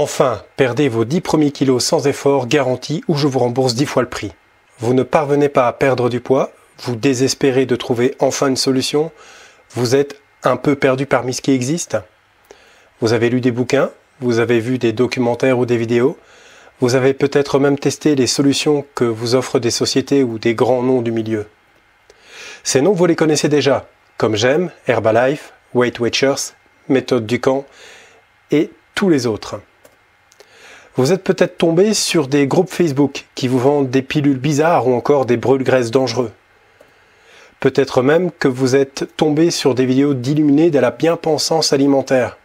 Enfin, perdez vos 10 premiers kilos sans effort garanti ou je vous rembourse 10 fois le prix. Vous ne parvenez pas à perdre du poids, vous désespérez de trouver enfin une solution, vous êtes un peu perdu parmi ce qui existe. Vous avez lu des bouquins, vous avez vu des documentaires ou des vidéos, vous avez peut-être même testé les solutions que vous offrent des sociétés ou des grands noms du milieu. Ces noms, vous les connaissez déjà, comme GEM, Herbalife, Weight Watchers, Méthode Ducan et tous les autres. Vous êtes peut-être tombé sur des groupes Facebook qui vous vendent des pilules bizarres ou encore des brûle-graisses dangereux. Peut-être même que vous êtes tombé sur des vidéos d'illuminés de la bien-pensance alimentaire.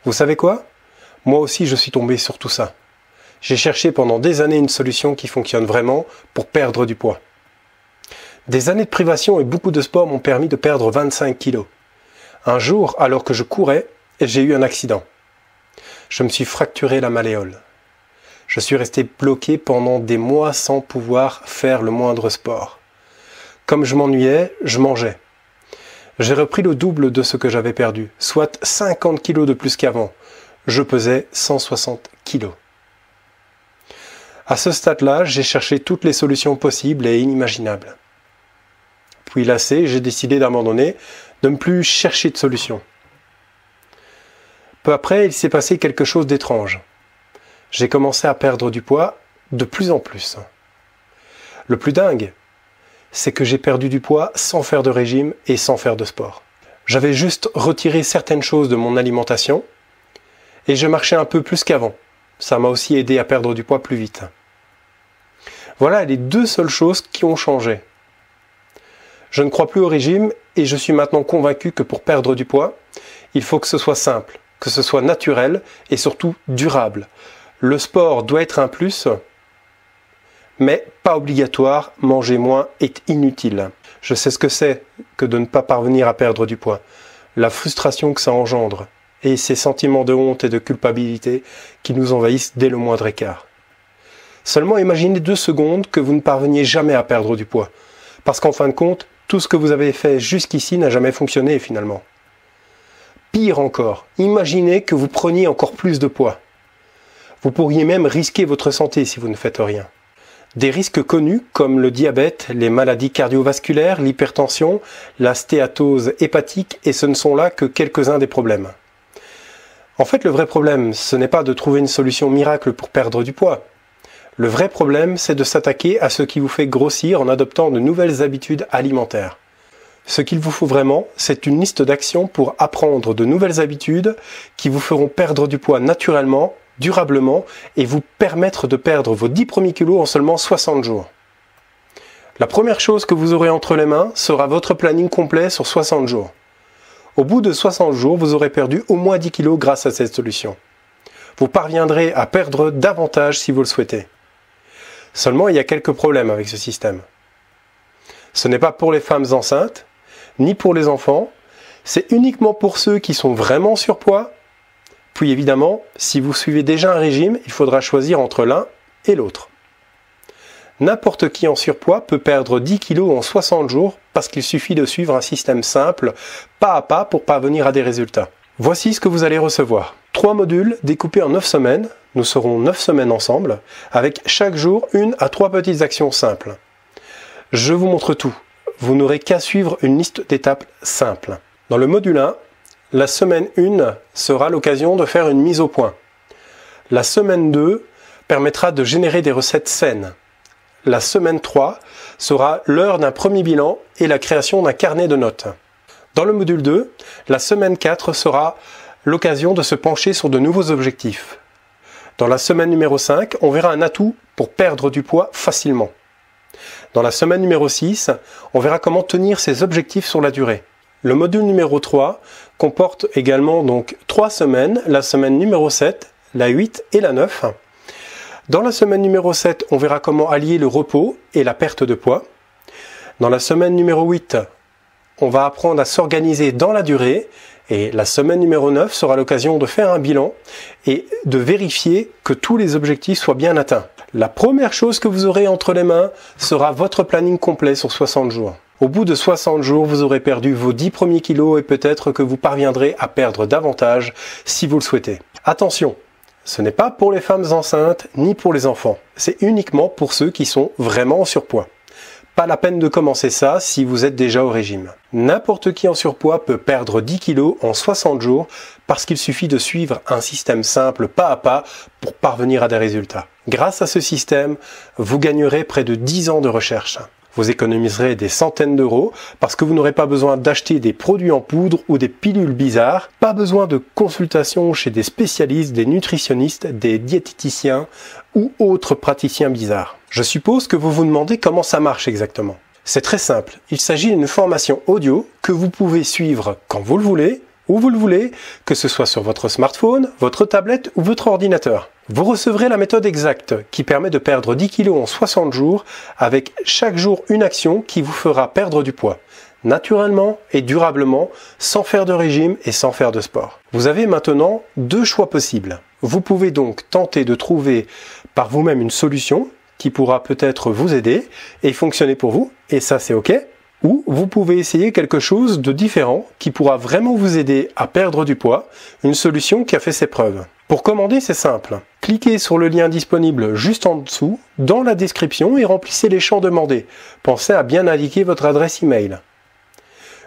Vous savez quoi? Moi aussi je suis tombé sur tout ça. J'ai cherché pendant des années une solution qui fonctionne vraiment pour perdre du poids. Des années de privation et beaucoup de sport m'ont permis de perdre 25 kilos. Un jour, alors que je courais, j'ai eu un accident. Je me suis fracturé la malléole. Je suis resté bloqué pendant des mois sans pouvoir faire le moindre sport. Comme je m'ennuyais, je mangeais. J'ai repris le double de ce que j'avais perdu, soit 50 kilos de plus qu'avant. Je pesais 160 kilos. À ce stade-là, j'ai cherché toutes les solutions possibles et inimaginables. Puis lassé, j'ai décidé d'abandonner, de ne plus chercher de solution. Peu après, il s'est passé quelque chose d'étrange. J'ai commencé à perdre du poids de plus en plus. Le plus dingue, c'est que j'ai perdu du poids sans faire de régime et sans faire de sport. J'avais juste retiré certaines choses de mon alimentation et je marchais un peu plus qu'avant. Ça m'a aussi aidé à perdre du poids plus vite. Voilà les deux seules choses qui ont changé. Je ne crois plus au régime et je suis maintenant convaincu que pour perdre du poids, il faut que ce soit simple, que ce soit naturel et surtout durable. Le sport doit être un plus, mais pas obligatoire, manger moins est inutile. Je sais ce que c'est que de ne pas parvenir à perdre du poids, la frustration que ça engendre, et ces sentiments de honte et de culpabilité qui nous envahissent dès le moindre écart. Seulement imaginez 2 secondes que vous ne parveniez jamais à perdre du poids, parce qu'en fin de compte, tout ce que vous avez fait jusqu'ici n'a jamais fonctionné finalement. Pire encore, imaginez que vous preniez encore plus de poids. Vous pourriez même risquer votre santé si vous ne faites rien. Des risques connus comme le diabète, les maladies cardiovasculaires, l'hypertension, la stéatose hépatique, et ce ne sont là que quelques-uns des problèmes. En fait, le vrai problème, ce n'est pas de trouver une solution miracle pour perdre du poids. Le vrai problème, c'est de s'attaquer à ce qui vous fait grossir en adoptant de nouvelles habitudes alimentaires. Ce qu'il vous faut vraiment, c'est une liste d'actions pour apprendre de nouvelles habitudes qui vous feront perdre du poids naturellement, durablement et vous permettre de perdre vos 10 premiers kilos en seulement 60 jours. La première chose que vous aurez entre les mains sera votre planning complet sur 60 jours. Au bout de 60 jours, vous aurez perdu au moins 10 kilos grâce à cette solution. Vous parviendrez à perdre davantage si vous le souhaitez. Seulement, il y a quelques problèmes avec ce système. Ce n'est pas pour les femmes enceintes, ni pour les enfants, c'est uniquement pour ceux qui sont vraiment surpoids. Puis évidemment, si vous suivez déjà un régime, il faudra choisir entre l'un et l'autre. N'importe qui en surpoids peut perdre 10 kilos en 60 jours parce qu'il suffit de suivre un système simple, pas à pas pour parvenir à des résultats. Voici ce que vous allez recevoir. 3 modules découpés en 9 semaines, nous serons 9 semaines ensemble, avec chaque jour 1 à 3 petites actions simples. Je vous montre tout. Vous n'aurez qu'à suivre une liste d'étapes simples. Dans le module 1, la semaine 1 sera l'occasion de faire une mise au point. La semaine 2 permettra de générer des recettes saines. La semaine 3 sera l'heure d'un premier bilan et la création d'un carnet de notes. Dans le module 2, la semaine 4 sera l'occasion de se pencher sur de nouveaux objectifs. Dans la semaine numéro 5, on verra un atout pour perdre du poids facilement. Dans la semaine numéro 6, on verra comment tenir ses objectifs sur la durée. Le module numéro 3 comporte également donc 3 semaines, la semaine numéro 7, la 8 et la 9. Dans la semaine numéro 7, on verra comment allier le repos et la perte de poids. Dans la semaine numéro 8, on va apprendre à s'organiser dans la durée. Et la semaine numéro 9 sera l'occasion de faire un bilan et de vérifier que tous les objectifs soient bien atteints. La première chose que vous aurez entre les mains sera votre planning complet sur 60 jours. Au bout de 60 jours, vous aurez perdu vos 10 premiers kilos et peut-être que vous parviendrez à perdre davantage si vous le souhaitez. Attention, Ce n'est pas pour les femmes enceintes ni pour les enfants. C'est uniquement pour ceux qui sont vraiment en surpoids. Pas la peine de commencer ça si vous êtes déjà au régime. N'importe qui en surpoids peut perdre 10 kg en 60 jours parce qu'il suffit de suivre un système simple pas à pas pour parvenir à des résultats. Grâce à ce système, vous gagnerez près de 10 ans de recherche. Vous économiserez des centaines d'euros parce que vous n'aurez pas besoin d'acheter des produits en poudre ou des pilules bizarres, pas besoin de consultation chez des spécialistes, des nutritionnistes, des diététiciens ou autres praticiens bizarres. Je suppose que vous vous demandez comment ça marche exactement. C'est très simple, il s'agit d'une formation audio que vous pouvez suivre quand vous le voulez, où vous le voulez, que ce soit sur votre smartphone, votre tablette ou votre ordinateur. Vous recevrez la méthode exacte qui permet de perdre 10 kg en 60 jours avec chaque jour une action qui vous fera perdre du poids, naturellement et durablement, sans faire de régime et sans faire de sport. Vous avez maintenant deux choix possibles. Vous pouvez donc tenter de trouver par vous-même une solution qui pourra peut-être vous aider et fonctionner pour vous, et ça c'est ok. Ou vous pouvez essayer quelque chose de différent qui pourra vraiment vous aider à perdre du poids, une solution qui a fait ses preuves. Pour commander, c'est simple. Cliquez sur le lien disponible juste en dessous, dans la description et remplissez les champs demandés. Pensez à bien indiquer votre adresse email.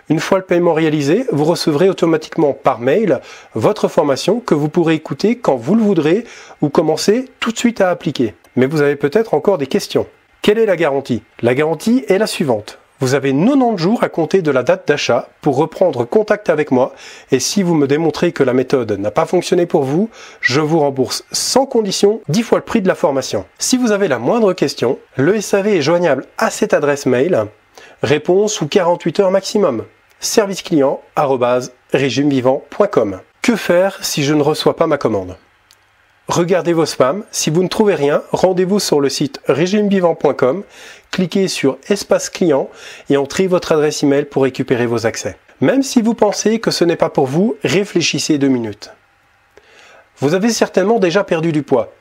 Une fois le paiement réalisé, vous recevrez automatiquement par mail votre formation que vous pourrez écouter quand vous le voudrez ou commencer tout de suite à appliquer. Mais vous avez peut-être encore des questions. Quelle est la garantie ? La garantie est la suivante. Vous avez 90 jours à compter de la date d'achat pour reprendre contact avec moi et si vous me démontrez que la méthode n'a pas fonctionné pour vous, je vous rembourse sans condition 10 fois le prix de la formation. Si vous avez la moindre question, le SAV est joignable à cette adresse mail. Réponse sous 48 heures maximum. serviceclient@regimevivant.com. Que faire si je ne reçois pas ma commande ? Regardez vos spams. Si vous ne trouvez rien, rendez-vous sur le site regimevivant.com, cliquez sur Espace client et entrez votre adresse email pour récupérer vos accès. Même si vous pensez que ce n'est pas pour vous, réfléchissez 2 minutes. Vous avez certainement déjà perdu du poids,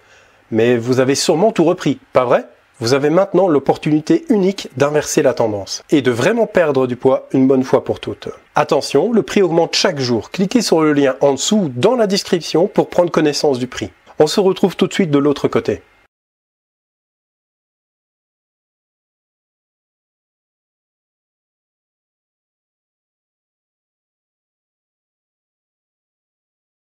mais vous avez sûrement tout repris, pas vrai ? Vous avez maintenant l'opportunité unique d'inverser la tendance et de vraiment perdre du poids une bonne fois pour toutes. Attention, le prix augmente chaque jour. Cliquez sur le lien en dessous dans la description pour prendre connaissance du prix. On se retrouve tout de suite de l'autre côté.